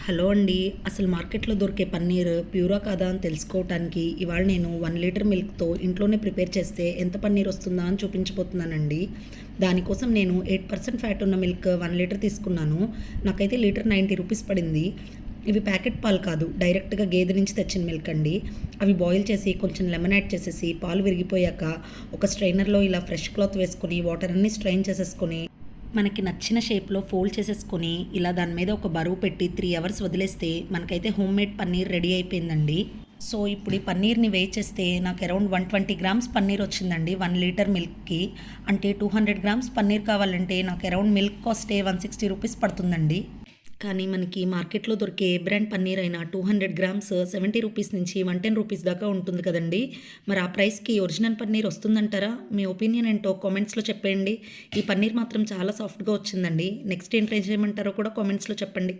Hello అండి. అసలు మార్కెట్‌లో దొరికే పన్నీర్ ప్యూరా కాదా అని తెలుసుకోవటానికి ఇవాళ నేను 1 లీటర్ మిల్క్‌తో ఇంట్లోనే ప్రిపేర్ చేస్తే ఎంత పన్నీర్ వస్తుందా అని చూపించబోతున్నానండి. దానికోసం నేను 8% ఫ్యాట్ ఉన్న మిల్క్ 1 లీటర్ తీసుకున్నాను. నాకైతే లీటర్ 90 రూపీస్ పడింది. ఇవి ప్యాకెట్ పాలు కాదు. డైరెక్ట్‌గా గేదె నుంచి తెచ్చిన మిల్క్ అండి. అవి బాయిల్ చేసి కొంచెం లెమన్ యాడ్ చేసేసి పాలు విరిగిపోయాక ఒక స్ట్రైనర్‌లో ఇలా ఫ్రెష్ క్లాత్ వేసుకొని వాటర్ అన్నీ స్ట్రెయిన్ చేసేసుకొని మనకి నచ్చిన షేప్‌లో ఫోల్డ్ చేసేసుకొని, ఇలా దాని మీద ఒక బరువు పెట్టి 3 అవర్స్ వదిలేస్తే మనకైతే హోమ్‌మేడ్ పన్నీర్ రెడీ అయిపోయిందండి. సో, ఇప్పుడు ఈ పన్నీర్‌ని వెయ్ చేస్తే నాకు అరౌండ్ 120 గ్రామ్స్ పన్నీర్ వచ్చిందండి 1 లీటర్ మిల్క్‌కి. అంటే 200 గ్రామ్స్ పన్నీర్ కావాలంటే నాకు అరౌండ్ మిల్క్ కాస్టే 160 రూపీస్ పడుతుందండి. కానీ మనకి మార్కెట్‌లో దొరికే ఏ బ్రాండ్ పన్నీర్ అయినా 200 గ్రామ్స్ 70 రూపీస్ నుంచి 110 రూపీస్ దాకా ఉంటుంది కదండీ! మరి ఆ ప్రైస్‌కి ఒరిజినల్ పన్నీర్ వస్తుందంటారా? మీ ఒపీనియన్ ఏంటో కామెంట్స్‌లో చెప్పేయండి. ఈ పన్నీర్ మాత్రం చాలా సాఫ్ట్‌గా వచ్చిందండి. నెక్స్ట్ ఏం ట్రై చేయమంటారో కూడా కామెంట్స్‌లో చెప్పండి.